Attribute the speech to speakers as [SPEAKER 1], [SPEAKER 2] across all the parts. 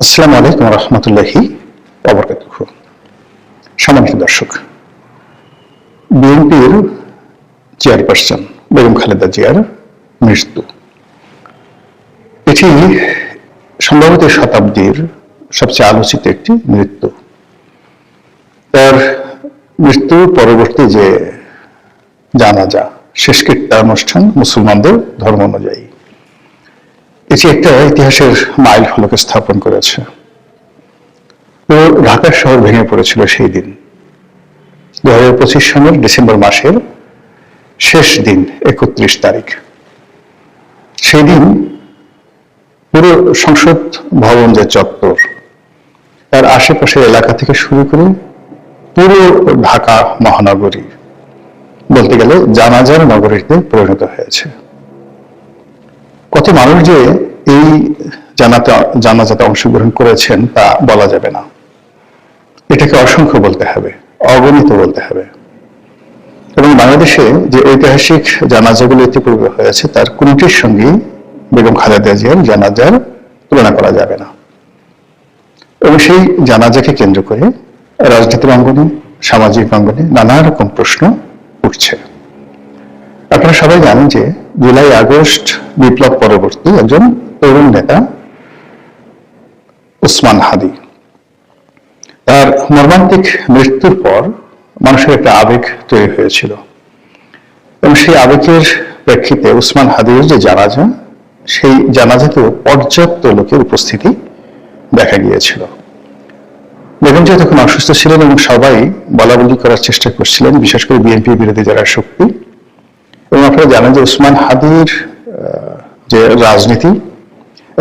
[SPEAKER 1] আসসালামু আলাইকুম রহমতুল্লাহি ওয়া সম্মানিত দর্শক, বিএনপির চেয়ারপারসন বেগম খালেদা জিয়ার মৃত্যু, এটি সম্ভবত শতাব্দীর সবচেয়ে আলোচিত একটি মৃত্যু। তার মৃত্যু পরবর্তী যে জানাজা শেষকৃত্য অনুষ্ঠান মুসলমানদের ধর্ম অনুযায়ী এটি একটা ইতিহাসের মাইল ফলক স্থাপন করেছে। পুরো ঢাকা শহর ভেঙে পড়েছিল সেই দিন 2025 সালের ডিসেম্বর মাসের শেষ দিন 31 তারিখ। সেই দিন পুরো সংসদ ভবন যে চত্বর তার আশেপাশের এলাকা থেকে শুরু করে পুরো ঢাকা মহানগরী বলতে গেলে জানাজার নগরীতে পরিণত হয়েছে। কত মানুষ যে এই জানাজাতে অংশগ্রহণ করেছেন তা বলা যাবে না, এটাকে অসংখ্য বলতে হবে, অগণিত বলতে হবে। এবং বাংলাদেশে যে ঐতিহাসিক জানাজাগুলো ইতিপূর্বে হয়েছে তার কোনটির সঙ্গেই বেগম খালেদা জিয়ার জানাজার তুলনা করা যাবে না। এবং সেই জানাজাকে কেন্দ্র করে রাজনীতির অঙ্গনে, সামাজিক অঙ্গনে নানা রকম প্রশ্ন উঠছে। আপনারা সবাই জানেন যে জুলাই আগস্ট বিপ্লব পরবর্তী একজন তরুণ নেতা ওসমান হাদি, তার মর্মান্তিক মৃত্যুর পর মানুষের একটা আবেগ তৈরি হয়েছিল এবং সেই আবেগের প্রেক্ষিতে ওসমান হাদির যে জানাজা, সেই জানাজাতেও পর্যাপ্ত লোকের উপস্থিতি দেখা গিয়েছিল। বেগম জিয়া তখন অসুস্থ ছিলেন এবং সবাই বলাবলি করার চেষ্টা করছিলেন, বিশেষ করে বিএনপি বিরোধী যারা শক্তি। এবং আপনারা জানেন যে ওসমান হাদির যে রাজনীতি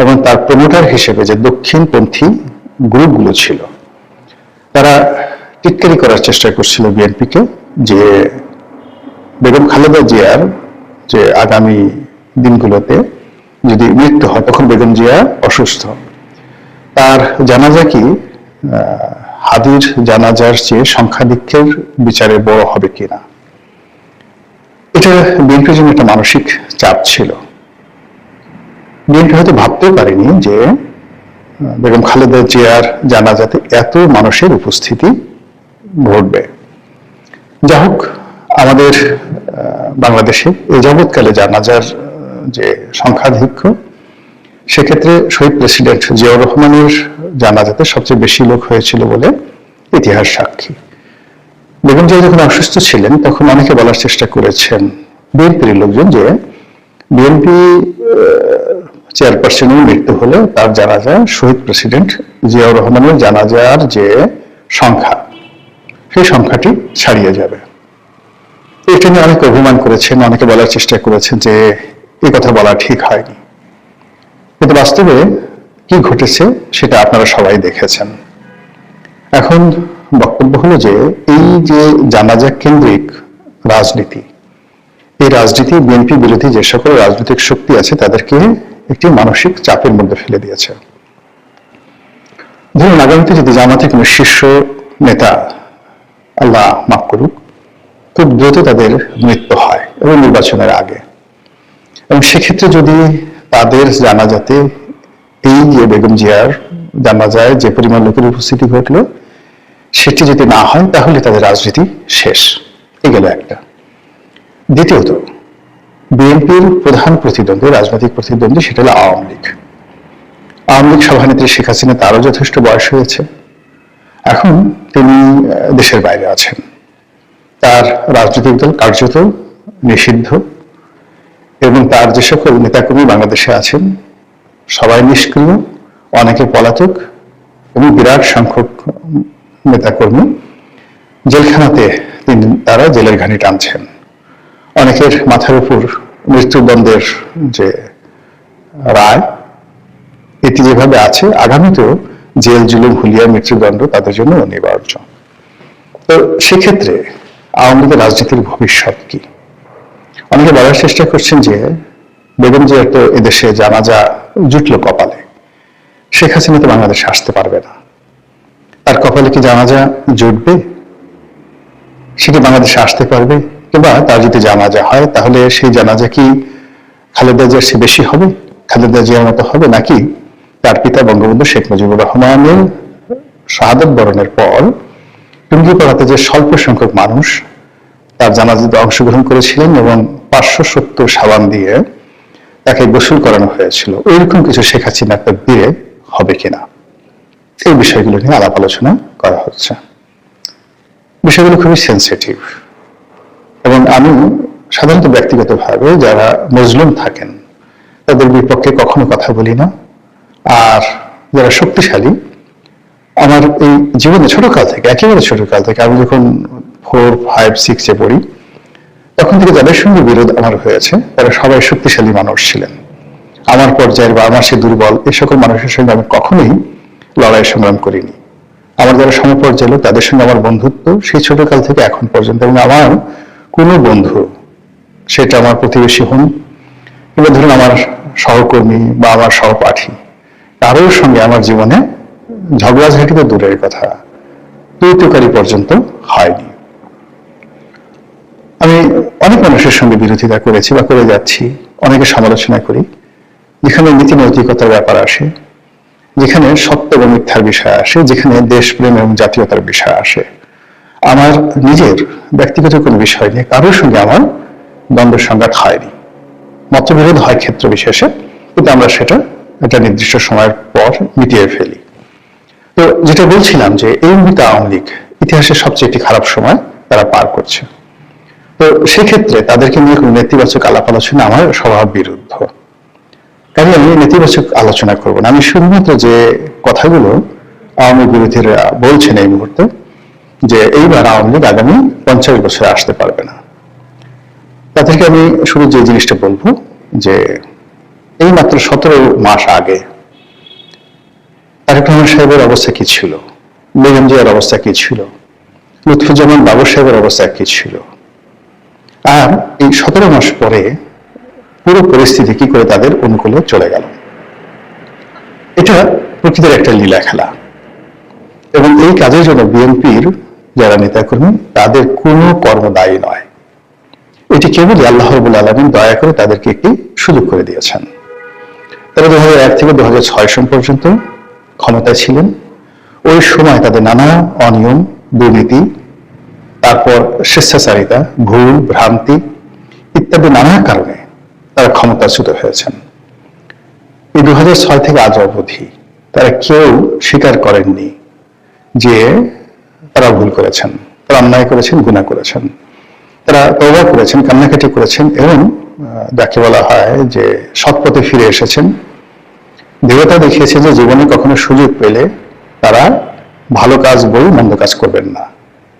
[SPEAKER 1] এবং তার প্রমোটার হিসেবে যে দক্ষিণপন্থী গ্রুপগুলো ছিল তারা টিটকারি করার চেষ্টা করছিল বিএনপিকে যে বেগম খালেদা জিয়ার যে আগামী দিনগুলোতে যদি মৃত্যু হয় তখন বেগম জিয়া অসুস্থ, তার জানাজা কি হাদির জানাজার চেয়ে সংখ্যাধিক্যের বিচারে বড় হবে কিনা। এটা বিএনপির জন্য একটা মানসিক চাপ ছিল। বিএনপি হয়তো ভাবতেও পারেনি যে বেগম খালেদা জিয়ার জানাজাতে এত মানুষের উপস্থিতি ঘটবে। যা হোক, আমাদের বাংলাদেশে এই যাবৎকালে জানাজার যে সংখ্যাধিক্য, সেক্ষেত্রে শহীদ প্রেসিডেন্ট জিয়াউর রহমানের জানাজাতে সবচেয়ে বেশি লোক হয়েছিল বলে ইতিহাস সাক্ষী। বেগম জিয়া যখন অসুস্থ ছিলেন তখন অনেকে বলার চেষ্টা করেছেন বিএনপির লোকজন যে বিএনপি চেয়ারপারসনের মৃত্যু হলে তার জানাজা শহীদ প্রেসিডেন্ট জিয়াউর রহমানের জানাজার যে সংখ্যা সেই সংখ্যাটি ছাড়িয়ে যাবে। এটা নিয়ে অনেকে অভিমান করেছেন, অনেকে বলার চেষ্টা করেছেন যে এই কথা বলা ঠিক হয়নি। কিন্তু বাস্তবে কি ঘটেছে সেটা আপনারা সবাই দেখেছেন। এখন বক্তব্য হলো যে এই যে জানাজা কেন্দ্রিক রাজনীতি, এই রাজনীতি বিএনপি বিরোধী যে সকল রাজনৈতিক শক্তি আছে তাদেরকে একটি মানসিক চাপের মধ্যে ফেলে দিয়েছে। ধরুন, আগামীতে যদি জামাতের কোনো শীর্ষ নেতা, আল্লাহ মাফ করুক, খুব দ্রুত তাদের মৃত্যু হয় এবং নির্বাচনের আগে, এবং সেক্ষেত্রে যদি তাদের জানাজাতে এই যে বেগম জিয়ার জানাজায় যে পরিমাণ লোকের উপস্থিতি ঘটলো সেটি যদি না হয় তাহলে তাদের রাজনীতি শেষ। এই গেল একটা। দ্বিতীয়ত, বিএনপির প্রধান প্রতিদ্বন্দ্বী, রাজনৈতিক প্রতিদ্বন্দ্বী, সেটা হলো আওয়ামী লীগ। আওয়ামী লীগ সভানেত্রী শেখ হাসিনা, তারও যথেষ্ট বয়স হয়েছে, এখন তিনি দেশের বাইরে আছেন, তার রাজনৈতিক দল কার্যত নিষিদ্ধ এবং তার যে সকল নেতাকর্মী বাংলাদেশে আছেন সবাই নিষ্ক্রিয়, অনেকে পলাতক এবং বিরাট সংখ্যক নেতাকর্মী জেলখানাতে তারা জেলের ঘানি টানছেন। অনেকের মাথার উপর মৃত্যুদণ্ডের যে রায় এটি যেভাবে আছে, আগামীতেও জেল জুলুম হুলিয়া মৃত্যুদণ্ড তাদের জন্য অনিবার্য। তো সেক্ষেত্রে আওয়ামী লীগের রাজনীতির ভবিষ্যৎ কি? অনেকে বলার চেষ্টা করছেন যে বেগম জিয়ার তো এদেশে জানাজা জুটলো কপালে, শেখ হাসিনা তো বাংলাদেশে আসতে পারবে না, তার কপালে কি জানাজা জুটবে? সে কি বাংলাদেশে আসতে পারবে? কিংবা তার যদি জানাজা হয় তাহলে সেই জানাজা কি খালেদা জিয়ার চেয়ে বেশি হবে, খালেদা জিয়ার মতো হবে, নাকি তার পিতা বঙ্গবন্ধু শেখ মুজিবুর রহমানের শাহাদাত বরণের পর টুঙ্গিপাড়াতে যে স্বল্প সংখ্যক মানুষ তার জানাজাতে অংশগ্রহণ করেছিলেন এবং 570 সাবান দিয়ে তাকে গোসল করানো হয়েছিল, ওইরকম কিছু শেখ হাসিনার তকদিরে হবে কিনা, এই বিষয়গুলো নিয়ে আলাপ আলোচনা করা হচ্ছে। বিষয়গুলো খুবই সেন্সিটিভ এবং আমি সাধারণত ব্যক্তিগতভাবে যারা মজলুম থাকেন তাদের বিপক্ষে কখনো কথা বলি না। আর যারা শক্তিশালী, আমার এই জীবনে ছোটকাল থেকে, একেবারে ছোটকাল থেকে, আমি যখন 4, 5, 6-এ পড়ি তখন থেকে যাদের সঙ্গে বিরোধ আমার হয়েছে তারা সবাই শক্তিশালী মানুষ ছিলেন। আমার পর্যায়ের বা আমার সে দুর্বল এই সকল মানুষের সঙ্গে আমি কখনোই লড়াই সংগ্রাম করিনি। আমার যারা সমপর্যায় লোক তাদের সঙ্গে আমার বন্ধুত্ব সেই ছোটকাল থেকে এখন পর্যন্ত, এবং আমার কোনো বন্ধু, সেটা আমার প্রতিবেশী হন কিংবা ধরুন আমার সহকর্মী বা আমার সহপাঠী, কারোর সঙ্গে আমার জীবনে ঝগড়াঝাঁটি তো দূরের কথা, তুই-তুকারি পর্যন্ত হয়নি। আমি অনেক মানুষের সঙ্গে বিরোধিতা করেছি বা করে যাচ্ছি, অনেকে সমালোচনা করি, যেখানে নীতি নৈতিকতার ব্যাপার আসে, যেখানে সত্য এবং মিথ্যার বিষয় আসে, যেখানে দেশপ্রেম এবং জাতীয়তার বিষয় আসে। আমার নিজের ব্যক্তিগত কোনো বিষয় নিয়ে কারোর সঙ্গে আমার দ্বন্দ্ব সংঘাত হয়নি। মতবিরোধ হয় ক্ষেত্র বিশেষে, কিন্তু আমরা সেটা একটা নির্দিষ্ট সময়ের পর মিটিয়ে ফেলি। তো যেটা বলছিলাম যে এই মুহূর্তে আওয়ামী লীগ ইতিহাসের সবচেয়ে একটি খারাপ সময় তারা পার করছে। তো সেক্ষেত্রে তাদেরকে নিয়ে কোনো নেতিবাচক আলাপ আলোচনা আমার স্বভাব বিরুদ্ধ, কারণ আমি নেতিবাচক আলোচনা করব না। আমি শুধুমাত্র যে কথাগুলো আওয়ামী বিরোধীরা বলছেন এই মুহূর্তে, যে এইবার আওয়ামী লীগ আগামী 50 বছরে আসতে পারবে না, তাদেরকে আমি শুরু যে জিনিসটা বলবো যে এই মাত্র 17 মাস আগে তারেক রহমান সাহেবের অবস্থা কি ছিল, বেগম জিয়ার অবস্থা কি ছিল, লুৎফুজ্জামান বাবর সাহেবের অবস্থা কি ছিল, আর এই 17 মাস পরে পুরো পরিস্থিতি কি করে তাদের অনুকূলে চলে গেল। এটা প্রকৃতির একটা লীলা খেলা, এবং এই কাজের জন্য বিএনপির যারা নেতাকর্মী তাদের কোনো কর্ম দায়ী নয়। এটি কেবলই আল্লাহ রাব্বুল আলামিন দয়া করে তাদেরকে একটি সুযোগ করে দিয়েছেন। তারা 2001 থেকে 2006 সন পর্যন্ত ক্ষমতায় ছিলেন। ওই সময় তাদের নানা অনিয়ম, দুর্নীতি, তারপর স্বেচ্ছাচারিতা, ভুল ভ্রান্তি ইত্যাদি নানা কারণে তারা ক্ষমতাচ্যুত হয়েছেন। এই 2006 থেকে আজ অবধি তারা কেউ স্বীকার করেননি যে তারা ভুল করেছেন, তারা অন্যায় করেছেন, গুনাহ করেছেন। তারা তওবা করেছেন, কান্নাকাটি করেছেন এবং যাকে বলা হয় যে সৎপথে ফিরে এসেছেন। দেবতা দেখিয়েছে যে জীবনে কখনো সুযোগ পেলে তারা ভালো কাজ বই মন্দ কাজ করবেন না,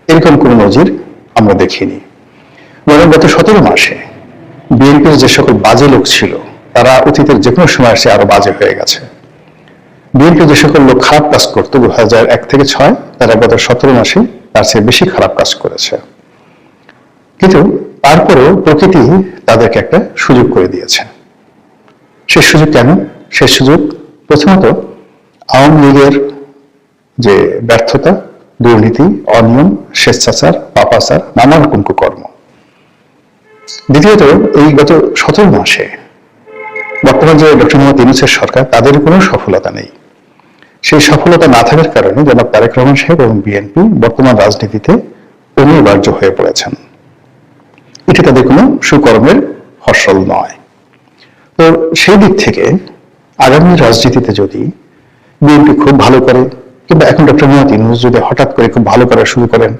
[SPEAKER 1] এরকম কোন নজির আমরা দেখিনি। বরং গত 17 মাসে বিএনপির যে সকল বাজে লোক ছিল তারা অতীতের যে কোনো সময় এসে আরো বাজে হয়ে গেছে। বিএনপি যে সকল লোক খারাপ কাজ করতো 2001 থেকে 6, তারা গত 17 মাসে তার চেয়ে বেশি খারাপ কাজ করেছে। কিন্তু তারপরেও প্রকৃতি তাদেরকে একটা সুযোগ করে দিয়েছে। সেই সুযোগ কেন? সেই সুযোগ প্রথমত আওয়ামী লীগের যে ব্যর্থতা, দুর্নীতি, অনিয়ম, স্বেচ্ছাচার, পাপাচার, নানা রকম কর্ম। দ্বিতীয়ত এই গত 17 মাসে বর্তমান যে ডক্টর মোহাম্মদ ইউনূসের সরকার, তাদের কোনো সফলতা নেই। সেই সফলতা না থাকার কারণে জনাব তারেক রহমান সাহেব এবং বিএনপি বর্তমান রাজনীতিতে অনিবার্য হয়ে পড়েছেন। এটি তাদের কোনো সুকর্মের ফসল নয়। তো সেই দিক থেকে আগামী রাজনীতিতে যদি বিএনপি খুব ভালো করে, কিংবা এখন ডক্টর মোহাম্মদ ইউনূস যদি হঠাৎ করে খুব ভালো করা শুরু করেন,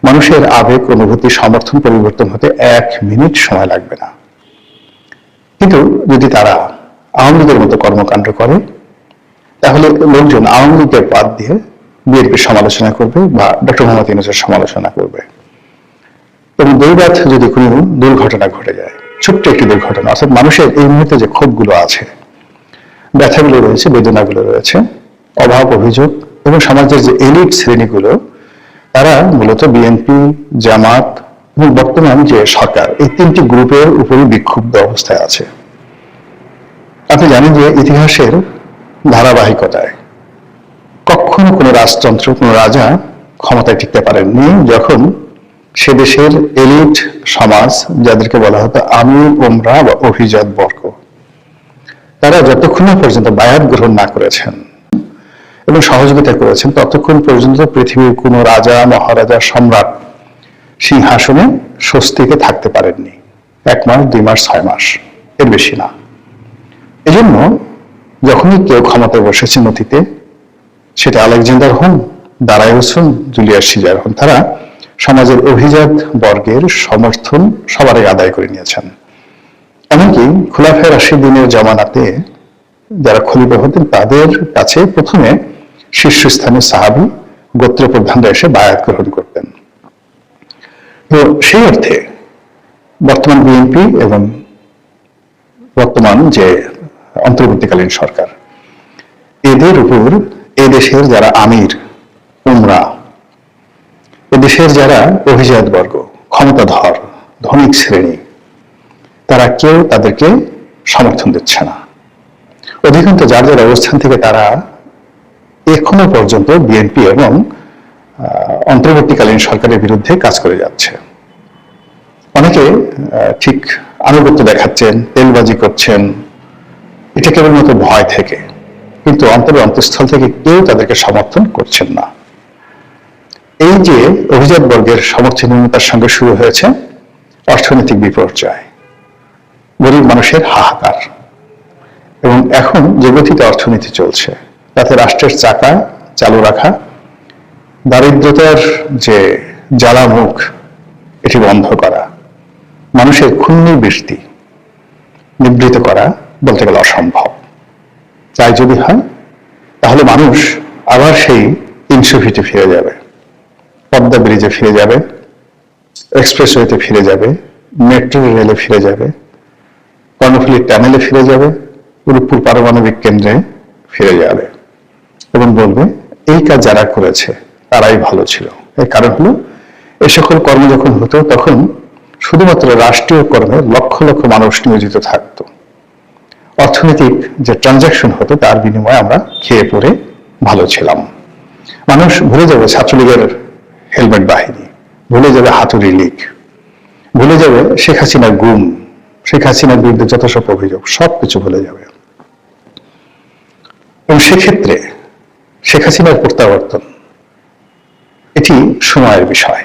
[SPEAKER 1] মানুষের আবেগ, অনুভূতি, সমর্থন পরিবর্তন হতে 1 মিনিট সময় লাগবে না। কিন্তু যদি তারা আওয়ামী লীগের মতো কর্মকাণ্ড করে, তাহলে লোকজন আওয়ামী লীগের বাদ দিয়ে বিএনপির সমালোচনা করবে বা ডক্টর মোহাম্মদ ইউনূসের সমালোচনা করবে। এবং দৈবাৎ যদি কোনো দুর্ঘটনা ঘটে যায়, ছোট্ট একটি দুর্ঘটনা, অর্থাৎ মানুষের এই মুহূর্তে যে ক্ষোভগুলো আছে, ব্যথাগুলো রয়েছে, বেদনাগুলো রয়েছে, অভাব, অভিযোগ এবং সমাজের যে এলিট শ্রেণীগুলো, তারা মূলত বিএনপি, জামাত এবং বর্তমান যে সরকার, এই 3টি গ্রুপের উপরই বিক্ষুব্ধ অবস্থায় আছে। আপনি জানেন যে ইতিহাসের ধারাবাহিকতায় কখনো কোনো রাজতন্ত্র, কোনো রাজা ক্ষমতায় টিকতে পারেননি যখন সে দেশের এলিট সমাজ, যাদেরকে বলা হতো আমির, ওমরা বা অভিজাত বর্গ, তারা যতক্ষণ না পর্যন্ত বায়াত গ্রহণ না করেছেন এবং সহযোগিতা করেছেন, ততক্ষণ পর্যন্ত পৃথিবীর কোন রাজা, মহারাজা, সম্রাট সিংহাসনে স্বস্তিকে থাকতে পারেননি। 1 মাস, 2 মাস, 6 মাস, এর বেশি না। এজন্য যখনই কেউ ক্ষমতায় বসেছেন অতীতে, সেটা আলেকজান্ডার হন, দারায়ুস হন, জুলিয়াস সিজার হন, তারা সমাজের অভিজাত বর্গের সমর্থন সবার আদায় করে নিয়েছেন। এমনকি খুলাফায়ে রাশিদিনের জামানাতে যারা খলিফা হতেন, তাদের কাছে প্রথমে শীর্ষস্থানীয় সাহাবী গোত্রপ্রধানরা এসে বায়াত গ্রহণ করতেন। তো সেই অর্থে বর্তমান বিএনপি এবং বর্তমান যে অন্তর্বর্তীকালীন সরকার, এদের উপর এদেশের যারা আমির, উমরা, এদেশের যারা অভিজাত বর্গ, ক্ষমতাধর, ধনিক শ্রেণী, তারা কেউ তাদেরকে সমর্থন দিচ্ছে না। অধিকাংশ যার যার অবস্থান থেকে তারা এখনো পর্যন্ত বিএনপি এবং অন্তর্বর্তীকালীন সরকারের বিরুদ্ধে কাজ করে যাচ্ছে। অনেকে ঠিক আনুগত্য দেখাচ্ছেন, তেলবাজি করছেন, এটা কেবলমাত্র ভয় থেকে, কিন্তু অন্তঃস্থল থেকে কেউ তাদেরকে সমর্থন করছেন না। এই যে অভিজাত বর্গের সমর্থনহীনতার সঙ্গে শুরু হয়েছে অর্থনৈতিক বিপর্যয়, গরিব মানুষের হাহাকার, এবং এখন যে গতিতে অর্থনীতি চলছে তাতে রাষ্ট্রের চাকা চালু রাখা, দারিদ্রতার যে জ্বালামুখ এটি বন্ধ করা, মানুষের ক্ষুণ্ণ বৃষ্টি নিবৃত করা বলতে গেলে অসম্ভব। তাই যদি হয় তাহলে মানুষ আবার সেই 300 ফিটে ফিরে যাবে, পদ্মা ব্রিজে ফিরে যাবে, এক্সপ্রেসওয়েতে ফিরে যাবে, মেট্রো রেলে ফিরে যাবে, কর্ণফুলী টানেলে ফিরে যাবে, রূপপুর পারমাণবিক কেন্দ্রে ফিরে যাবে এবং বলবে এই কাজ যারা করেছে তারাই ভালো ছিল। এর কারণ হলো এই সকল কর্ম যখন হতো তখন শুধুমাত্র রাষ্ট্রীয় কর্মে লক্ষ লক্ষ মানুষ নিয়োজিত থাকতো। অর্থনৈতিক যে ট্রানজাকশন হতো তার বিনিময়ে আমরা খেয়ে পড়ে ভালো ছিলাম। মানুষ ভুলে যাবে ছাত্রলীগের হেলমেট বাহিনী, ভুলে যাবে হাতুড়ি লীগ, ভুলে যাবে শেখ হাসিনার গুম, শেখ হাসিনার বিরুদ্ধে যত সব অভিযোগ, সবকিছু ভুলে যাবে। এবং সেক্ষেত্রে শেখ হাসিনার প্রত্যাবর্তন এটি সময়ের বিষয়।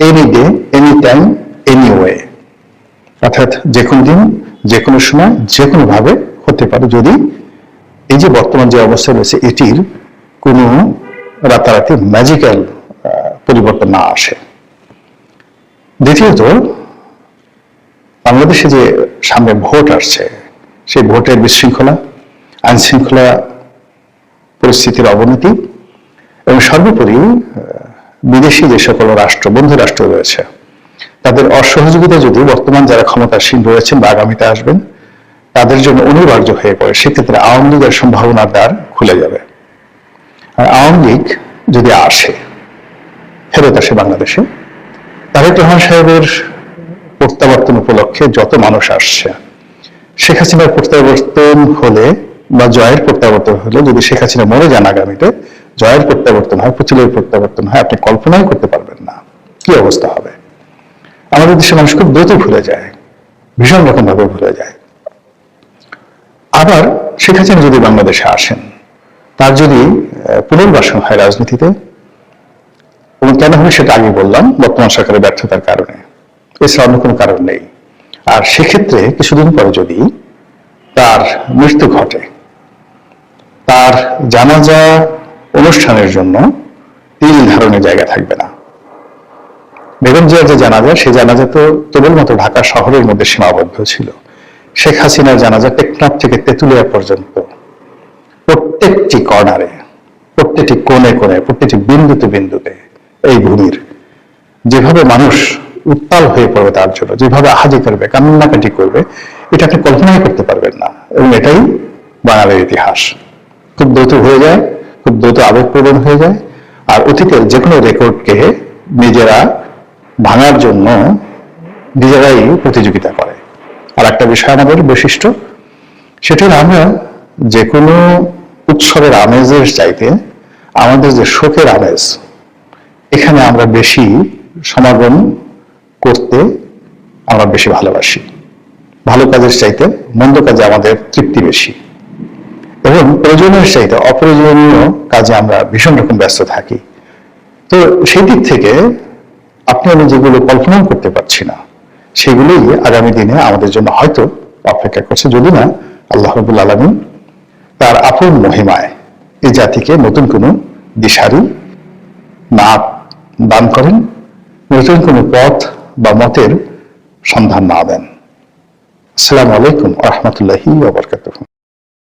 [SPEAKER 1] Any day, any time, any way, অর্থাৎ যে কোনো দিন, যে কোনো সময়, যে কোনো ভাবে হতে পারে, যদি এই যে বর্তমান যে অবস্থা রয়েছে এটির কোনো রাতারাতি ম্যাজিক্যাল পরিবর্তন না আসে। দ্বিতীয়ত, বাংলাদেশে যে সামনে ভোট আসছে, সেই ভোটের বিশৃঙ্খলা, আইন শৃঙ্খলা পরিস্থিতির অবনতি এবং সর্বোপরি বিদেশি যে সকল রাষ্ট্র, বন্ধু রাষ্ট্র রয়েছে, তাদের অসহযোগিতা যদি বর্তমান যারা ক্ষমতাসীন রয়েছেন বা আগামীতে আসবেন তাদের জন্য অনিবার্য হয়ে পড়ে, সেক্ষেত্রে আওয়ামী লীগের সম্ভাবনার দ্বার খুলে যাবে। আর আওয়ামী লীগ যদি আসে, ফেরত আসে বাংলাদেশে, তারেক রহমান সাহেবের প্রত্যাবর্তন উপলক্ষে যত মানুষ আসছে, শেখ হাসিনার প্রত্যাবর্তন হলে বা জয়ের প্রত্যাবর্তন হলে, যদি শেখ হাসিনা মরে যান আগামীতে, জয়ের প্রত্যাবর্তন হয়, প্রচুরের প্রত্যাবর্তন হয়, আপনি কল্পনাই করতে পারবেন না কি অবস্থা হবে। আমাদের দেশের মানুষ খুব দ্রুত ভুলে যায়, ভীষণ রকম ভাবে ভুলে যায়। আবার শেখ হাসিনা যদি বাংলাদেশে আসেন, তার যদি পুনর্বাসন হয় রাজনীতিতে, এবং কেন হবে সেটা আগে বললাম, বর্তমান সরকারের ব্যর্থতার কারণে, এছাড়া অন্য কোনো কারণ নেই। আর সেক্ষেত্রে কিছুদিন পরে যদি তার মৃত্যু ঘটে, তার জানাজা অনুষ্ঠানের জন্য তিল ধারণের জায়গা থাকবে না। বেগম জিয়ার যে জানাজা, সেই জানাজা তো কেবলমাত্র ঢাকা শহরের মধ্যে সীমাবদ্ধ ছিল। শেখ হাসিনার জানাজা টেকনাফ থেকে তেঁতুলিয়া পর্যন্ত প্রত্যেকটি কর্নারে, প্রত্যেকটি কোণে কোণে, প্রত্যেকটি বিন্দুতে বিন্দুতে এই ভূমির যেভাবে মানুষ উত্তাল হয়ে পড়বে তার জন্য, যেভাবে আহাজি করবে, কান্নাকাটি করবে, এটা আপনি কল্পনাই করতে পারবেন না। এবং এটাই বাঙালির ইতিহাস। খুব দ্রুত হয়ে যায়, খুব দ্রুত আবেগপ্রবণ হয়ে যায়। আর অতীতের যে কোনো রেকর্ডকে নিজেরা ভাঙার জন্য নিজেরাই প্রতিযোগিতা করে। আর একটা বিষয় আমাদের বৈশিষ্ট্য, সেটা আমরা যে কোনো উৎসবের আমেজের চাইতে আমাদের যে শোকের আমেজ, এখানে আমরা বেশি সমাগম করতে আমরা বেশি ভালোবাসি। ভালো কাজের চাইতে মন্দ কাজে আমাদের তৃপ্তি বেশি, এবং প্রয়োজনের চাইতে অপ্রয়োজনীয় কাজে আমরা ভীষণ রকম ব্যস্ত থাকি। তো সেই দিক থেকে আপনি আমি যেগুলো কল্পনাও করতে পারছি না, সেগুলোই আগামী দিনে আমাদের জন্য হয়তো অপেক্ষা করছে, যদি না আল্লাহ রাব্বুল আলামিন তার আপন মহিমায় এই জাতিকে নতুন কোনো দিশারি না দান করেন, নতুন কোনো পথ বা মতের সন্ধান না দেন। আসসালামু আলাইকুম ওয়া রাহমাতুল্লাহি ওয়া বারাকাতুহু।